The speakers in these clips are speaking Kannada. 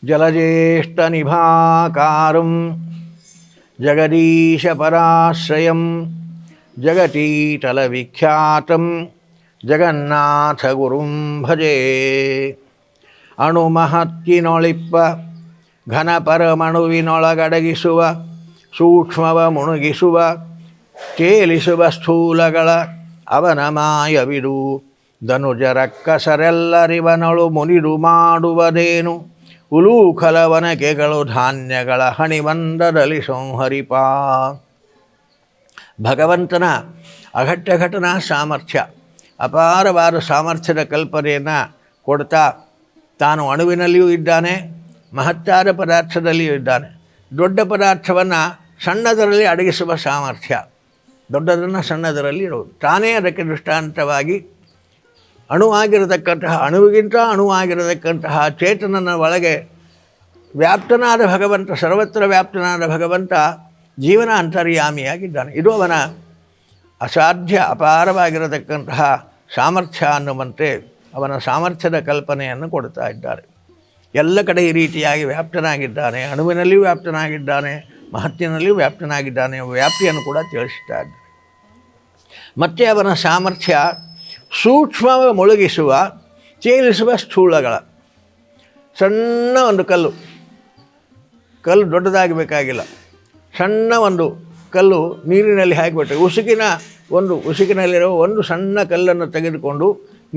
ಜಲಜ್ಯೇಷ್ಠನಿಭಾಕಾರಂ ಜಗದೀಶಪರಾಶ್ರಯಂ ಜಗತೀತಲವಿಖ್ಯಾತಂ ಜಗನ್ನಾಥಗುರುಂ ಭಜೆ. ಅಣುಮಹತ್ತಿನೊಳಿಪ್ಪ ಘನಪರಮಣುವಿನೊಳಗಡಗಿಸುವ ಸೂಕ್ಷ್ಮವ ಮುಣುಗಿಸುವ ತೇಲಿಸುವ ಸ್ಥೂಲಗಳ ಅವನ ಮಾಯವಿದು. ಧನುಜರಕ್ಕಸರೆಲ್ಲರಿವನಳು ಮುನಿದು ಮಾಡುವುದೇನು. ಉಲೂಖಲವನಕೆಗಳು ಧಾನ್ಯಗಳ ಹಣಿವಂದದಲ್ಲಿ ಸಂಹರಿಪ. ಭಗವಂತನ ಅಘಟ್ಟಘಟನಾ ಸಾಮರ್ಥ್ಯ, ಅಪಾರವಾದ ಸಾಮರ್ಥ್ಯದ ಕಲ್ಪನೆಯನ್ನು ಕೊಡ್ತಾ ತಾನು ಅಣುವಿನಲ್ಲಿಯೂ ಇದ್ದಾನೆ, ಮಹತ್ತಾದ ಪದಾರ್ಥದಲ್ಲಿಯೂ ಇದ್ದಾನೆ. ದೊಡ್ಡ ಪದಾರ್ಥವನ್ನು ಸಣ್ಣದರಲ್ಲಿ ಅಡಗಿಸುವ ಸಾಮರ್ಥ್ಯ, ದೊಡ್ಡದನ್ನು ಸಣ್ಣದರಲ್ಲಿ ಇಡುವುದು. ತಾನೇ ಅದಕ್ಕೆ ದೃಷ್ಟಾಂತವಾಗಿ ಅಣುವಾಗಿರತಕ್ಕಂತಹ, ಅಣುವಿಗಿಂತ ಅಣುವಾಗಿರತಕ್ಕಂತಹ ಚೇತನನ ಒಳಗೆ ವ್ಯಾಪ್ತನಾದ ಭಗವಂತ, ಸರ್ವತ್ರ ವ್ಯಾಪ್ತನಾದ ಭಗವಂತ ಜೀವನ ಅಂತರ್ಯಾಮಿಯಾಗಿದ್ದಾನೆ. ಇದು ಅವನ ಅಸಾಧ್ಯ ಅಪಾರವಾಗಿರತಕ್ಕಂತಹ ಸಾಮರ್ಥ್ಯ ಅನ್ನುವಂತೆ ಅವನ ಸಾಮರ್ಥ್ಯದ ಕಲ್ಪನೆಯನ್ನು ಕೊಡ್ತಾ ಇದ್ದಾರೆ. ಎಲ್ಲ ಕಡೆ ಈ ರೀತಿಯಾಗಿ ವ್ಯಾಪ್ತನಾಗಿದ್ದಾನೆ, ಅಣುವಿನಲ್ಲಿಯೂ ವ್ಯಾಪ್ತನಾಗಿದ್ದಾನೆ, ಮಹತ್ತಿನಲ್ಲಿಯೂ ವ್ಯಾಪ್ತನಾಗಿದ್ದಾನೆ, ವ್ಯಾಪ್ತಿಯನ್ನು ಕೂಡ ತಿಳಿಸ್ತಾ ಇದ್ದಾರೆ. ಮತ್ತು ಅವನ ಸಾಮರ್ಥ್ಯ ಸೂಕ್ಷ್ಮ ಮುಳುಗಿಸುವ, ತೇಲಿಸುವ ಸ್ಥೂಲಗಳ. ಸಣ್ಣ ಒಂದು ಕಲ್ಲು ದೊಡ್ಡದಾಗಬೇಕಾಗಿಲ್ಲ, ಸಣ್ಣ ಒಂದು ಕಲ್ಲು ನೀರಿನಲ್ಲಿ ಹಾಕಿಬಿಟ್ರೆ, ಉಸುಕಿನಲ್ಲಿರೋ ಒಂದು ಸಣ್ಣ ಕಲ್ಲನ್ನು ತೆಗೆದುಕೊಂಡು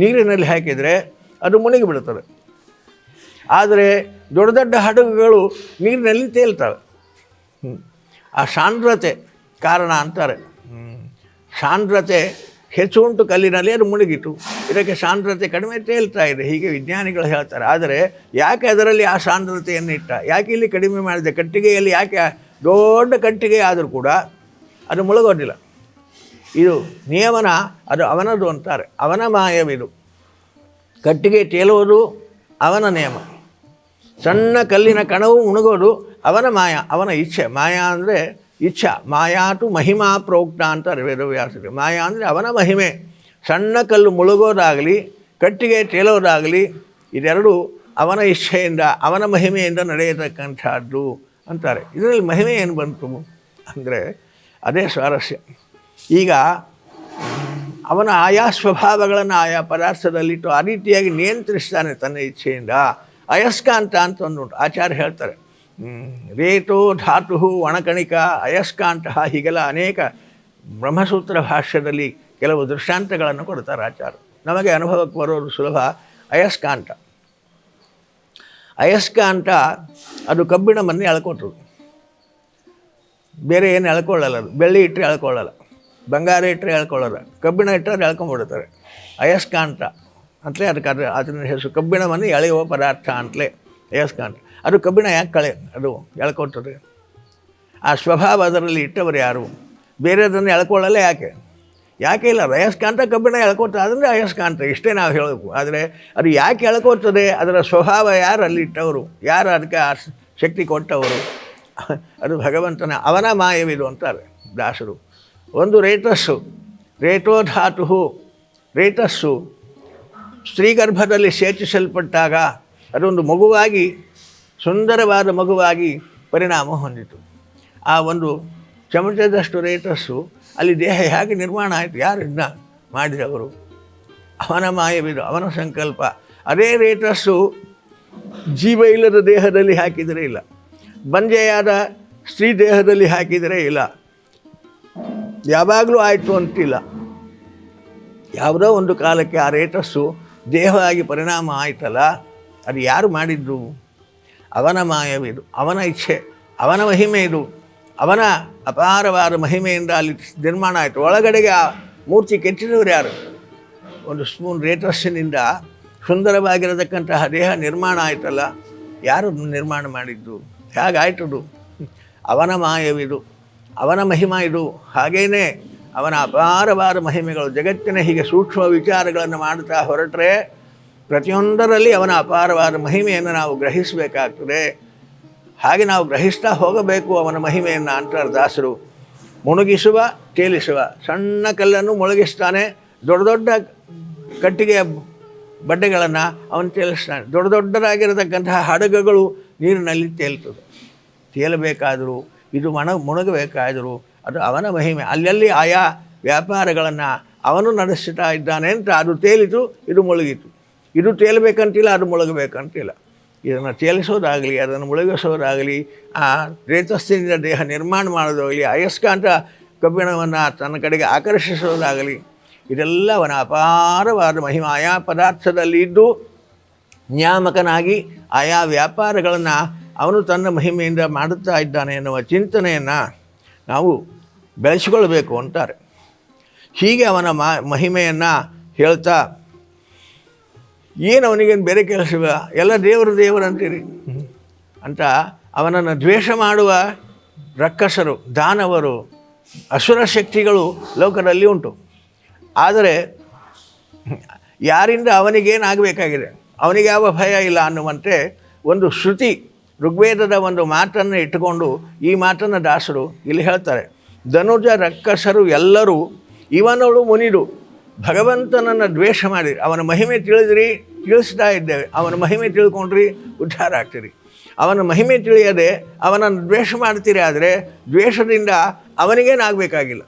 ನೀರಿನಲ್ಲಿ ಹಾಕಿದರೆ ಅದು ಮುಳುಗಿಬಿಡುತ್ತದೆ. ಆದರೆ ದೊಡ್ಡ ದೊಡ್ಡ ಹಡಗುಗಳು ನೀರಿನಲ್ಲಿ ತೇಲ್ತವೆ. ಆ ಸಾಂದ್ರತೆ ಕಾರಣ ಅಂತಾರೆ. ಸಾಂದ್ರತೆ ಹೆಚ್ಚು ಉಂಟು ಕಲ್ಲಿನಲ್ಲಿ, ಅದು ಮುಳುಗಿತು. ಇದಕ್ಕೆ ಸಾಂದ್ರತೆ ಕಡಿಮೆ ತೇಲ್ತಾ ಇದೆ, ಹೀಗೆ ವಿಜ್ಞಾನಿಗಳು ಹೇಳ್ತಾರೆ. ಆದರೆ ಯಾಕೆ ಅದರಲ್ಲಿ ಆ ಸಾಂದ್ರತೆಯನ್ನು ಇಟ್ಟ, ಯಾಕೆ ಇಲ್ಲಿ ಕಡಿಮೆ ಮಾಡಿದೆ? ಕಟ್ಟಿಗೆಯಲ್ಲಿ ಯಾಕೆ ದೊಡ್ಡ ಕಟ್ಟಿಗೆ ಆದರೂ ಕೂಡ ಅದು ಮುಳುಗೋದಿಲ್ಲ. ಇದು ನಿಯಮನ, ಅದು ಅವನದು ಅಂತಾರೆ. ಅವನ ಮಾಯವಿದು. ಕಟ್ಟಿಗೆ ತೇಲುವುದು ಅವನ ನಿಯಮ, ಸಣ್ಣ ಕಲ್ಲಿನ ಕಣವು ಮುಳುಗೋದು ಅವನ ಮಾಯ, ಅವನ ಇಚ್ಛೆ. ಮಾಯಾ ಅಂದರೆ ಇಚ್ಛಾ. ಮಾಯಾಟು ಮಹಿಮಾ ಪ್ರೋಕ್ತ ಅಂತಾರೆ ವೇದವ್ಯಾಸರು. ಮಾಯಾ ಅಂದರೆ ಅವನ ಮಹಿಮೆ. ಸಣ್ಣ ಕಲ್ಲು ಮುಳುಗೋದಾಗಲಿ ಕಟ್ಟಿಗೆ ತೇಲೋದಾಗಲಿ ಇದೆರಡು ಅವನ ಇಚ್ಛೆಯಿಂದ, ಅವನ ಮಹಿಮೆಯಿಂದ ನಡೆಯತಕ್ಕಂಥದ್ದು ಅಂತಾರೆ. ಇದರಲ್ಲಿ ಮಹಿಮೆ ಏನು ಬಂತು ಅಂದರೆ ಅದೇ ಸ್ವಾರಸ್ಯ. ಈಗ ಅವನ ಆಯಾ ಸ್ವಭಾವಗಳನ್ನು ಆಯಾ ಪದಾರ್ಥದಲ್ಲಿಟ್ಟು ಆ ರೀತಿಯಾಗಿ ನಿಯಂತ್ರಿಸ್ತಾನೆ ತನ್ನ ಇಚ್ಛೆಯಿಂದ. ಅಯಸ್ಕಾಂತ ಅಂತ ಒಂದು ಆಚಾರ್ಯ ಹೇಳ್ತಾರೆ. ರೇತೋ ಧಾತು ಒಣಕಣಿಕ ಅಯಸ್ಕಾಂತ, ಹೀಗೆಲ್ಲ ಅನೇಕ ಬ್ರಹ್ಮಸೂತ್ರ ಭಾಷ್ಯದಲ್ಲಿ ಕೆಲವು ದೃಷ್ಟಾಂತಗಳನ್ನು ಕೊಡ್ತಾರೆ ಆಚಾರ್ಯ. ನಮಗೆ ಅನುಭವಕ್ಕೆ ಬರೋದು ಸುಲಭ. ಅಯಸ್ಕಾಂತ ಅದು ಕಬ್ಬಿಣವನ್ನು ಎಳ್ಕೊತದು, ಬೇರೆ ಏನು ಎಳ್ಕೊಳ್ಳಲ್ಲ. ಅದು ಬೆಳ್ಳಿ ಇಟ್ಟರೆ ಎಳ್ಕೊಳ್ಳಲ್ಲ, ಬಂಗಾರ ಇಟ್ಟರೆ ಎಳ್ಕೊಳ್ಳಲ್ಲ, ಕಬ್ಬಿಣ ಇಟ್ಟರೆ ಎಳ್ಕೊಂಡ್ಬಿಡ್ತಾರೆ. ಅಯಸ್ಕಾಂತ ಅಂತಲೇ ಅದನ್ನ ಹೆಸರು. ಕಬ್ಬಿಣವನ್ನು ಎಳೆಯುವ ಪದಾರ್ಥ ಅಂತಲೇ ಅಯಸ್ಕಾಂತ. ಅದು ಕಬ್ಬಿಣ ಯಾಕೆ ಅದು ಎಳ್ಕೊಳ್ತದೆ? ಆ ಸ್ವಭಾವ ಅದರಲ್ಲಿ ಇಟ್ಟವರು ಯಾರು? ಬೇರೆದನ್ನು ಎಳ್ಕೊಳ್ಳಲ್ಲ. ಯಾಕೆ ಇಲ್ಲ? ಅಯಸ್ಕಾಂತ ಕಬ್ಬಿಣ ಎಳ್ಕೊಳ್ತದೆ, ಅದರಿಂದ ಅಯಸ್ಕಾಂತ, ಇಷ್ಟೇ ನಾವು ಹೇಳಬೇಕು. ಆದರೆ ಅದು ಯಾಕೆ ಎಳ್ಕೊಳ್ತದೆ? ಅದರ ಸ್ವಭಾವ ಯಾರು ಅಲ್ಲಿ ಇಟ್ಟವರು, ಯಾರು ಅದಕ್ಕೆ ಆ ಶಕ್ತಿ ಕೊಟ್ಟವರು? ಅದು ಭಗವಂತನ, ಅವನ ಮಾಯವಿದು ಅಂತಾರೆ ದಾಸರು. ಒಂದು ರೇತಸ್ಸು ಸ್ತ್ರೀಗರ್ಭದಲ್ಲಿ ಸೇಚಿಸಲ್ಪಟ್ಟಾಗ ಅದೊಂದು ಮಗುವಾಗಿ, ಸುಂದರವಾದ ಮಗುವಾಗಿ ಪರಿಣಾಮ ಹೊಂದಿತು. ಆ ಒಂದು ಚಮಚದಷ್ಟು ರೇತಸ್ಸು ಅಲ್ಲಿ ದೇಹ ಹೇಗೆ ನಿರ್ಮಾಣ ಆಯಿತು? ಯಾರು ಇದನ್ನ ಮಾಡಿದವರು? ಅವನ ಮಾಯವಿದು, ಅವನ ಸಂಕಲ್ಪ. ಅದೇ ರೇತಸ್ಸು ಜೀವ ಇಲ್ಲದ ದೇಹದಲ್ಲಿ ಹಾಕಿದರೆ ಇಲ್ಲ, ಬಂಜೆಯಾದ ಸ್ತ್ರೀ ದೇಹದಲ್ಲಿ ಹಾಕಿದರೆ ಇಲ್ಲ, ಯಾವಾಗಲೂ ಆಯಿತು ಅಂತಿಲ್ಲ. ಯಾವುದೋ ಒಂದು ಕಾಲಕ್ಕೆ ಆ ರೇತಸ್ಸು ದೇಹವಾಗಿ ಪರಿಣಾಮ ಆಯಿತಲ್ಲ, ಅದು ಯಾರು ಮಾಡಿದ್ದು? ಅವನ ಮಾಯವಿದು, ಅವನ ಇಚ್ಛೆ, ಅವನ ಮಹಿಮೆ ಇದು. ಅವನ ಅಪಾರವಾದ ಮಹಿಮೆಯಿಂದ ಅಲ್ಲಿ ನಿರ್ಮಾಣ ಆಯಿತು. ಒಳಗಡೆಗೆ ಆ ಮೂರ್ತಿ ಕೆತ್ತಿದವರು ಯಾರು? ಒಂದು ಸ್ಪೂನ್ ರೇತಸ್ಸಿನಿಂದ ಸುಂದರವಾಗಿರತಕ್ಕಂತಹ ದೇಹ ನಿರ್ಮಾಣ ಆಯಿತಲ್ಲ, ಯಾರು ನಿರ್ಮಾಣ ಮಾಡಿದ್ದು? ಹೇಗಾಯ್ತದು? ಅವನ ಮಾಯವಿದು, ಅವನ ಮಹಿಮಾ ಇದು. ಹಾಗೇನೇ ಅವನ ಅಪಾರವಾದ ಮಹಿಮೆಗಳು. ಜಗತ್ತಿನ ಹೀಗೆ ಸೂಕ್ಷ್ಮ ವಿಚಾರಗಳನ್ನು ಮಾಡ್ತಾ ಹೊರಟ್ರೆ ಪ್ರತಿಯೊಂದರಲ್ಲಿ ಅವನ ಅಪಾರವಾದ ಮಹಿಮೆಯನ್ನು ನಾವು ಗ್ರಹಿಸಬೇಕಾಗ್ತದೆ. ಹಾಗೆ ನಾವು ಗ್ರಹಿಸ್ತಾ ಹೋಗಬೇಕು ಅವನ ಮಹಿಮೆಯನ್ನು ಅಂತಾರೆ ದಾಸರು. ಮುಳುಗಿಸುವ, ತೇಲಿಸುವ. ಸಣ್ಣ ಕಲ್ಲನ್ನು ಮುಳುಗಿಸ್ತಾನೆ, ದೊಡ್ಡ ದೊಡ್ಡ ಕಟ್ಟಿಗೆಯ ಬಡ್ಡೆಗಳನ್ನು ಅವನು ತೇಲಿಸ್ತಾನೆ. ದೊಡ್ಡದಾಗಿರತಕ್ಕಂತಹ ಹಡಗುಗಳು ನೀರಿನಲ್ಲಿ ತೇಲ್ತದೆ. ತೇಲಬೇಕಾದರೂ ಇದು ಮುಣಗಬೇಕಾದರೂ ಅದು ಅವನ ಮಹಿಮೆ. ಅಲ್ಲಲ್ಲಿ ಆಯಾ ವ್ಯಾಪಾರಗಳನ್ನು ಅವನು ನಡೆಸ್ತಾ ಇದ್ದಾನೆ ಅಂತ ಅದು ತೇಲಿತು, ಇದು ಮುಳುಗಿತು. ಇದು ತೇಲಬೇಕಂತಿಲ್ಲ, ಅದು ಮುಳುಗಬೇಕಂತಿಲ್ಲ. ಇದನ್ನು ತೇಲಿಸೋದಾಗಲಿ, ಅದನ್ನು ಮುಳುಗಿಸೋದಾಗಲಿ, ಆ ರೇತಸ್ಸಿನಿಂದ ದೇಹ ನಿರ್ಮಾಣ ಮಾಡೋದಾಗಲಿ, ಅಯಸ್ಕಾಂತ ಕಬ್ಬಿಣವನ್ನು ತನ್ನ ಕಡೆಗೆ ಆಕರ್ಷಿಸೋದಾಗಲಿ, ಇದೆಲ್ಲ ಅವನ ಅಪಾರವಾದ ಮಹಿಮೆ. ಆಯಾ ಪದಾರ್ಥದಲ್ಲಿ ಇದ್ದು ನಿಯಾಮಕನಾಗಿ ಆಯಾ ವ್ಯಾಪಾರಗಳನ್ನು ಅವನು ತನ್ನ ಮಹಿಮೆಯಿಂದ ಮಾಡುತ್ತಾ ಇದ್ದಾನೆ ಎನ್ನುವ ಚಿಂತನೆಯನ್ನು ನಾವು ಬೆಳೆಸಿಕೊಳ್ಬೇಕು ಅಂತಾರೆ. ಹೀಗೆ ಅವನ ಮಹಿಮೆಯನ್ನು ಹೇಳ್ತಾ, ಏನು ಅವನಿಗೇನು ಬೇರೆ ಕೆಲಸವ, ಎಲ್ಲ ದೇವರು ಅಂತೀರಿ ಅಂತ ಅವನನ್ನು ದ್ವೇಷ ಮಾಡುವ ರಕ್ಕಸರು, ದಾನವರು, ಅಸುರ ಶಕ್ತಿಗಳು ಲೋಕದಲ್ಲಿ ಉಂಟು. ಆದರೆ ಯಾರಿಂದ ಅವನಿಗೇನಾಗಬೇಕಾಗಿದೆ, ಅವನಿಗೆ ಯಾವ ಭಯ ಇಲ್ಲ ಅನ್ನುವಂತೆ ಒಂದು ಶ್ರುತಿ, ಋಗ್ವೇದದ ಒಂದು ಮಾತನ್ನು ಇಟ್ಟುಕೊಂಡು ಈ ಮಾತನ್ನು ದಾಸರು ಇಲ್ಲಿ ಹೇಳ್ತಾರೆ. ಧನುಜ ರಕ್ಕಸರು ಎಲ್ಲರೂ ಇವನಳು ಮುನಿದು ಭಗವಂತನನ್ನು ದ್ವೇಷ ಮಾಡಿ, ಅವನ ಮಹಿಮೆ ತಿಳಿಸ್ತಾ ಇದ್ದೇವೆ. ಅವನ ಮಹಿಮೆ ತಿಳ್ಕೊಂಡ್ರಿ ಉದ್ಧಾರ ಆಗ್ತೀರಿ. ಅವನ ಮಹಿಮೆ ತಿಳಿಯದೆ ಅವನನ್ನು ದ್ವೇಷ ಮಾಡ್ತೀರಿ. ಆದರೆ ದ್ವೇಷದಿಂದ ಅವನಿಗೇನಾಗಬೇಕಾಗಿಲ್ಲ.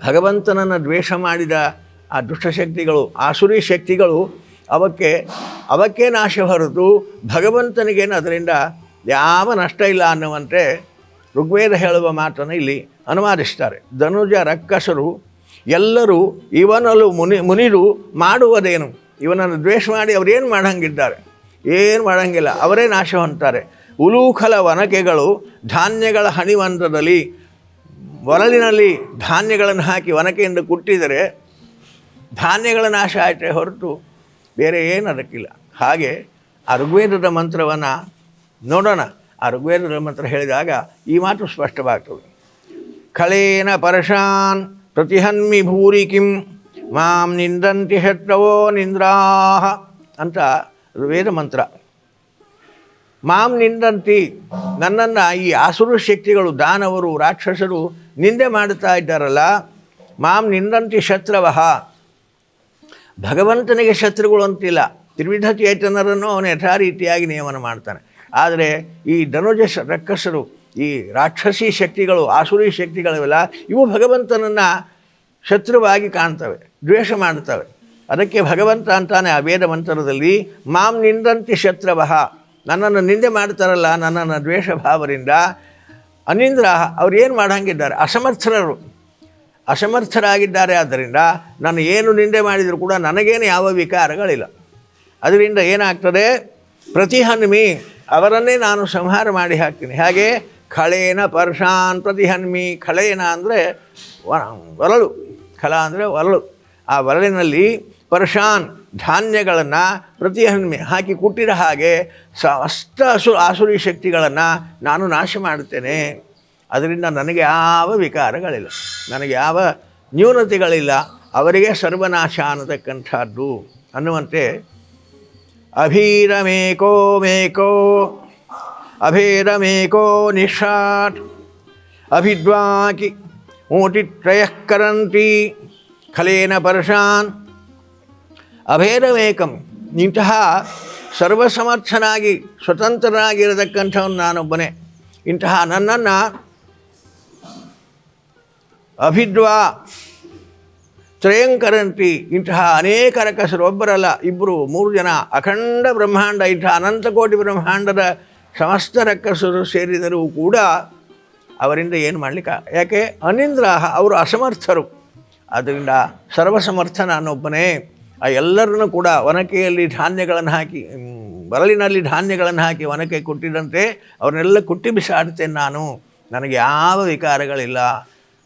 ಭಗವಂತನನ್ನು ದ್ವೇಷ ಮಾಡಿದ ಆ ದುಷ್ಟಶಕ್ತಿಗಳು, ಆಸುರಿ ಶಕ್ತಿಗಳು, ಅವಕ್ಕೆ ನಾಶ ಹೊರತು ಭಗವಂತನಿಗೇನು ಅದರಿಂದ ಯಾವ ನಷ್ಟ ಇಲ್ಲ ಅನ್ನುವಂತೆ ಋಗ್ವೇದ ಹೇಳುವ ಮಾತನ್ನು ಇಲ್ಲಿ ಅನುವಾದಿಸ್ತಾರೆ. ಧನುಜ ರಕ್ಕಸರು ಎಲ್ಲರೂ ಇವನಲ್ಲೂ ಮುನಿದು ಮಾಡುವುದೇನು, ಇವನನ್ನು ದ್ವೇಷ ಮಾಡಿ ಅವರೇನು ಮಾಡಂಗಿದ್ದಾರೆ, ಏನು ಮಾಡಂಗಿಲ್ಲ, ಅವರೇ ನಾಶ ಹೊಂದ್ತಾರೆ. ಉಲೂಖಲ ವನಕೆಗಳು ಧಾನ್ಯಗಳ ಹಣಿವಂತದಲ್ಲಿ ಒರಳಿನಲ್ಲಿ ಧಾನ್ಯಗಳನ್ನು ಹಾಕಿ ವನಕೆಯಿಂದ ಕುಟ್ಟಿದರೆ ಧಾನ್ಯಗಳ ನಾಶ ಆಯಿತೇ ಹೊರತು ಬೇರೆ ಏನು ಅದಕ್ಕಿಲ್ಲ. ಹಾಗೆ ಆ ಋಗ್ವೇದದ ಮಂತ್ರವನ್ನು ನೋಡೋಣ. ಆ ಋಗ್ವೇದದ ಮಂತ್ರ ಹೇಳಿದಾಗ ಈ ಮಾತು ಸ್ಪಷ್ಟವಾಗ್ತದೆ. ಖಳೇನ ಪರಶಾನ್ ಪ್ರತಿಹನ್ಮಿ ಭೂರಿ ಕಿಂ ಮಾಂ ನಿಂದಂತಿ ಶತ್ರವೋ ನಿಂದ್ರಾಹ ಅಂತ ವೇದ ಮಂತ್ರ. ಮಾಂ ನಿಂದಂತಿ, ನನ್ನನ್ನು ಈ ಆಸುರ ಶಕ್ತಿಗಳು, ದಾನವರು, ರಾಕ್ಷಸರು ನಿಂದೆ ಮಾಡುತ್ತಾ ಇದ್ದಾರಲ್ಲ. ಮಾಂ ನಿಂದಂತಿ ಶತ್ರವಃ, ಭಗವಂತನಿಗೆ ಶತ್ರುಗಳು ಅಂತಿಲ್ಲ. ತ್ರಿವಿಧ ಚೇತನರನ್ನು ಅವನು ಯಥಾರೀತಿಯಾಗಿ ನಿಯಮನ ಮಾಡ್ತಾನೆ. ಆದರೆ ಈ ಧನುಜ ರಕ್ಕಸರು, ಈ ರಾಕ್ಷಸಿ ಶಕ್ತಿಗಳು, ಆಸುರಿ ಶಕ್ತಿಗಳಿವೆಲ್ಲ, ಇವು ಭಗವಂತನನ್ನು ಶತ್ರುವಾಗಿ ಕಾಣ್ತವೆ, ದ್ವೇಷ ಮಾಡ್ತವೆ. ಅದಕ್ಕೆ ಭಗವಂತ ಅಂತಾನೆ ಆ ವೇದ ಮಂತ್ರದಲ್ಲಿ ಮಾಂ ನಿಂದಂತಿ ಶತ್ರವಃ, ನನ್ನನ್ನು ನಿಂದೆ ಮಾಡ್ತಾರಲ್ಲ ನನ್ನನ್ನು ದ್ವೇಷ ಭಾವದಿಂದ. ಅನಿಂದ್ರ, ಅವ್ರು ಏನು ಮಾಡಂಗಿದ್ದಾರೆ, ಅಸಮರ್ಥರಾಗಿದ್ದಾರೆ. ಆದ್ದರಿಂದ ನಾನು ಏನು ನಿಂದೆ ಮಾಡಿದರೂ ಕೂಡ ನನಗೇನು ಯಾವ ವಿಕಾರಗಳಿಲ್ಲ. ಅದರಿಂದ ಏನಾಗ್ತದೆ, ಪ್ರತಿಹನ್ಮಿ, ಅವರನ್ನೇ ನಾನು ಸಂಹಾರ ಮಾಡಿ ಹಾಕ್ತೀನಿ. ಹಾಗೆ ಖಳೇನ ಪರ್ಷಾನ್ ಪ್ರತಿಹನ್ಮಿ. ಖಳೇನ ಅಂದರೆ ಒರಳು, ಖಳ ಅಂದರೆ ಒರಳು. ಆ ಒರಳಿನಲ್ಲಿ ಪರ್ಷಾನ್ ಧಾನ್ಯಗಳನ್ನು ಪ್ರತಿಹನ್ಮಿ ಹಾಕಿ ಕುಟ್ಟಿದ ಹಾಗೆ ಆಸುರಿ ಶಕ್ತಿಗಳನ್ನು ನಾನು ನಾಶ ಮಾಡುತ್ತೇನೆ. ಅದರಿಂದ ನನಗೆ ಯಾವ ವಿಕಾರಗಳಿಲ್ಲ, ನನಗೆ ಯಾವ ನ್ಯೂನತೆಗಳಿಲ್ಲ. ಅವರಿಗೆ ಸರ್ವನಾಶ ಅನ್ನತಕ್ಕಂಥದ್ದು ಅನ್ನುವಂತೆ ಅಭೇದಮೇಕೋ ನಿಷಾಟ್ ಅಭಿದ್ವಾಕಿ ಮೂಟಿತ್ರಯಃ ಕರಂತಿ ಖಲೇನ ಪರ್ಷಾನ್. ಅಭೇದಮೇಕಂ, ಇಂತಹ ಸರ್ವಸಮರ್ಥನಾಗಿ ಸ್ವತಂತ್ರನಾಗಿರತಕ್ಕಂಥವನು ನಾನೊಬ್ಬನೇ. ಇಂತಹ ನನ್ನನ್ನು ಅಭಿದ್ವಾ ತ್ರಯಂಕರಂತಿ, ಇಂತಹ ಅನೇಕ ರಕ್ಕಸರು, ಒಬ್ಬರಲ್ಲ, ಇಬ್ಬರು, 3 ಜನ, ಅಖಂಡ ಬ್ರಹ್ಮಾಂಡ, ಇಂತಹ ಅನಂತಕೋಟಿ ಬ್ರಹ್ಮಾಂಡದ ಸಮಸ್ತ ರಕ್ಕಸರು ಸೇರಿದರೂ ಕೂಡ ಅವರಿಂದ ಏನು ಮಾಡಲಿಕ್ಕೆ, ಯಾಕೆ ಅನಿಂದ್ರ, ಅವರು ಅಸಮರ್ಥರು. ಆದ್ದರಿಂದ ಸರ್ವಸಮರ್ಥ ನಾನೊಬ್ಬನೇ. ಆ ಎಲ್ಲರನ್ನೂ ಕೂಡ ಒನಕೆಯಲ್ಲಿ ಧಾನ್ಯಗಳನ್ನು ಹಾಕಿ, ಬರಲಿನಲ್ಲಿ ಧಾನ್ಯಗಳನ್ನು ಹಾಕಿ ಒನಕೆ ಕುಟ್ಟಿದಂತೆ ಅವರನ್ನೆಲ್ಲ ಕುಟ್ಟಿ ಬಿಸಾಡ್ತೇನೆ ನಾನು, ನನಗೆ ಯಾವ ವಿಕಾರಗಳಿಲ್ಲ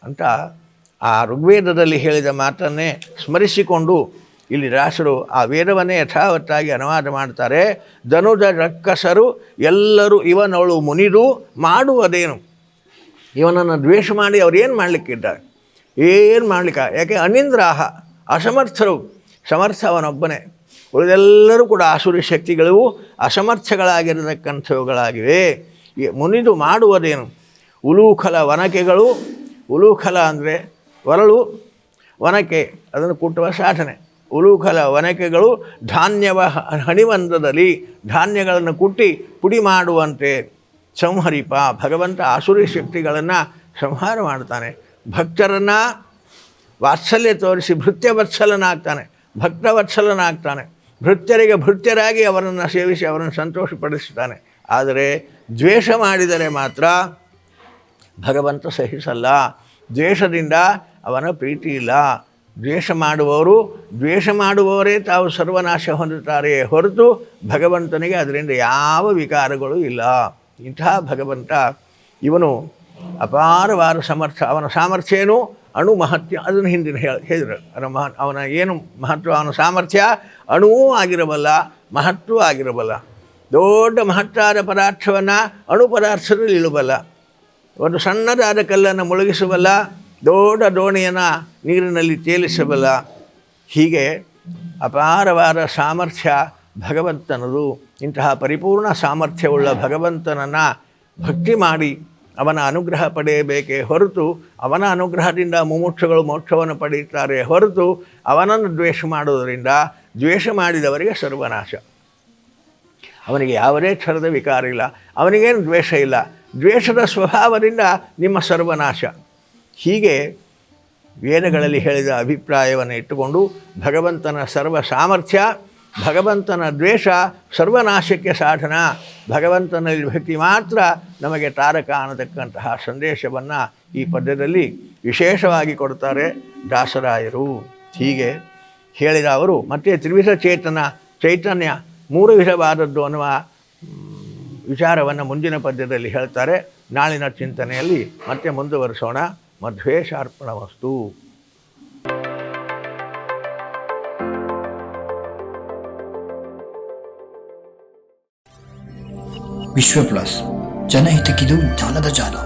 ಅಂತ ಆ ಋಗ್ವೇದದಲ್ಲಿ ಹೇಳಿದ ಮಾತನ್ನೇ ಸ್ಮರಿಸಿಕೊಂಡು ಇಲ್ಲಿ ದಾಸರು ಆ ವೇದವನ್ನೇ ಯಥಾವತ್ತಾಗಿ ಅನುವಾದ ಮಾಡ್ತಾರೆ. ಧನುಜ ರಕ್ಕಸರು ಎಲ್ಲರೂ ಇವನವಳು ಮುನಿದು ಮಾಡುವುದೇನು, ಇವನನ್ನು ದ್ವೇಷ ಮಾಡಿ ಅವ್ರು ಏನು ಮಾಡಲಿಕ್ಕಿದ್ದಾರೆ, ಏನು ಮಾಡಲಿಕ್ಕೆ, ಯಾಕೆ ಅನಿಂದ್ರಾಹ, ಅಸಮರ್ಥರು. ಸಮರ್ಥ ಅವನೊಬ್ಬನೇ, ಉಳಿದೆಲ್ಲರೂ ಕೂಡ ಆಸುರಿ ಶಕ್ತಿಗಳು ಅಸಮರ್ಥಗಳಾಗಿರತಕ್ಕಂಥವುಗಳಾಗಿವೆ. ಮುನಿದು ಮಾಡುವುದೇನು, ಉಲೂಖಲ ವನಕೆಗಳು, ಉಲೂಖಲ ಅಂದರೆ ಒರಳು, ವನಕೆ ಅದನ್ನು ಕುಟ್ಟುವ ಸಾಧನೆ, ಉಲೂಖಲ ಒನಕೆಗಳು ಧಾನ್ಯವ ಹಣಿವಂದದಲ್ಲಿ ಧಾನ್ಯಗಳನ್ನು ಕುಟ್ಟಿ ಪುಡಿ ಮಾಡುವಂತೆ ಸಂಹರಿಪ. ಭಗವಂತ ಆಸುರಿ ಶಕ್ತಿಗಳನ್ನು ಸಂಹಾರ ಮಾಡ್ತಾನೆ. ಭಕ್ತರನ್ನು ವಾತ್ಸಲ್ಯ ತೋರಿಸಿ ಭೃತ್ಯವತ್ಸಲನಾಗ್ತಾನೆ, ಭಕ್ತವತ್ಸಲನಾಗ್ತಾನೆ. ಭೃತ್ಯರಿಗೆ ಭೃತ್ಯರಾಗಿ ಅವರನ್ನು ಸೇವಿಸಿ ಅವರನ್ನು ಸಂತೋಷಪಡಿಸ್ತಾನೆ. ಆದರೆ ದ್ವೇಷ ಮಾಡಿದರೆ ಮಾತ್ರ ಭಗವಂತ ಸಹಿಸಲ್ಲ. ದ್ವೇಷದಿಂದ ಅವನ ಪ್ರೀತಿ ಇಲ್ಲ. ದ್ವೇಷ ಮಾಡುವವರೇ ತಾವು ಸರ್ವನಾಶ ಹೊಂದುತ್ತಾರೆ ಹೊರತು ಭಗವಂತನಿಗೆ ಅದರಿಂದ ಯಾವ ವಿಕಾರಗಳು ಇಲ್ಲ. ಇಂತಹ ಭಗವಂತ ಇವನು ಅಪಾರವಾದ ಸಮರ್ಥ. ಅವನ ಸಾಮರ್ಥ್ಯ ಏನು? ಅಣು ಮಹತ್ವ. ಅದನ್ನು ಹಿಂದಿನ ಹೇಳಿದರು. ಅವನ ಏನು ಮಹತ್ವ? ಅವನ ಸಾಮರ್ಥ್ಯ ಅಣುವೂ ಆಗಿರಬಲ್ಲ, ಮಹತ್ವವೂ ಆಗಿರಬಲ್ಲ. ದೊಡ್ಡ ಮಹತ್ತಾದ ಪದಾರ್ಥವನ್ನು ಅಣು ಪದಾರ್ಥದಲ್ಲಿ ಇಳಬಲ್ಲ. ಒಂದು ಸಣ್ಣದಾದ ಕಲ್ಲನ್ನು ಮುಳುಗಿಸಬಲ್ಲ, ದೊಡ್ಡ ದೋಣಿಯನ್ನು ನೀರಿನಲ್ಲಿ ತೇಲಿಸಬಲ್ಲ. ಹೀಗೆ ಅಪಾರವಾದ ಸಾಮರ್ಥ್ಯ ಭಗವಂತನದು. ಇಂತಹ ಪರಿಪೂರ್ಣ ಸಾಮರ್ಥ್ಯವುಳ್ಳ ಭಗವಂತನನ್ನು ಭಕ್ತಿ ಮಾಡಿ ಅವನ ಅನುಗ್ರಹ ಪಡೆಯಬೇಕೇ ಹೊರತು, ಅವನ ಅನುಗ್ರಹದಿಂದ ಮುಮುಕ್ಷುಗಳು ಮೋಕ್ಷವನ್ನು ಪಡೆಯುತ್ತಾರೆ ಹೊರತು ಅವನನ್ನು ದ್ವೇಷ ಮಾಡುವುದರಿಂದ ದ್ವೇಷ ಮಾಡಿದವರಿಗೆ ಸರ್ವನಾಶ. ಅವನಿಗೆ ಯಾವುದೇ ಥರದ ವಿಕಾರ ಇಲ್ಲ, ಅವನಿಗೇನು ದ್ವೇಷ ಇಲ್ಲ. ದ್ವೇಷದ ಸ್ವಭಾವದಿಂದ ನಿಮ್ಮ ಸರ್ವನಾಶ. ಹೀಗೆ ವೇದಗಳಲ್ಲಿ ಹೇಳಿದ ಅಭಿಪ್ರಾಯವನ್ನು ಇಟ್ಟುಕೊಂಡು ಭಗವಂತನ ಸರ್ವ ಸಾಮರ್ಥ್ಯ, ಭಗವಂತನ ದ್ವೇಷ ಸರ್ವನಾಶಕ್ಕೆ ಸಾಧನ, ಭಗವಂತನಲ್ಲಿ ಭಕ್ತಿ ಮಾತ್ರ ನಮಗೆ ತಾರಕ ಅನ್ನತಕ್ಕಂತಹ ಸಂದೇಶವನ್ನು ಈ ಪದ್ಯದಲ್ಲಿ ವಿಶೇಷವಾಗಿ ಕೊಡ್ತಾರೆ ದಾಸರಾಯರು. ಹೀಗೆ ಹೇಳಿದ ಅವರು ಮತ್ತೆ ತ್ರಿವಿಧ ಚೈತನ್ಯ ಮೂರು ವಿಧವಾದದ್ದು ಅನ್ನುವ ವಿಚಾರವನ್ನು ಮುಂದಿನ ಪದ್ಯದಲ್ಲಿ ಹೇಳ್ತಾರೆ. ನಾಳಿನ ಚಿಂತನೆಯಲ್ಲಿ ಮತ್ತೆ ಮುಂದುವರಿಸೋಣ. ಮಧ್ವೇಶಾರ್ಪಣಮಸ್ತು. ವಿಶ್ವ ಪ್ಲಸ್, ಜನಹಿತಕ್ಕಿದು ಜ್ಞಾನದ ಜಾಲ.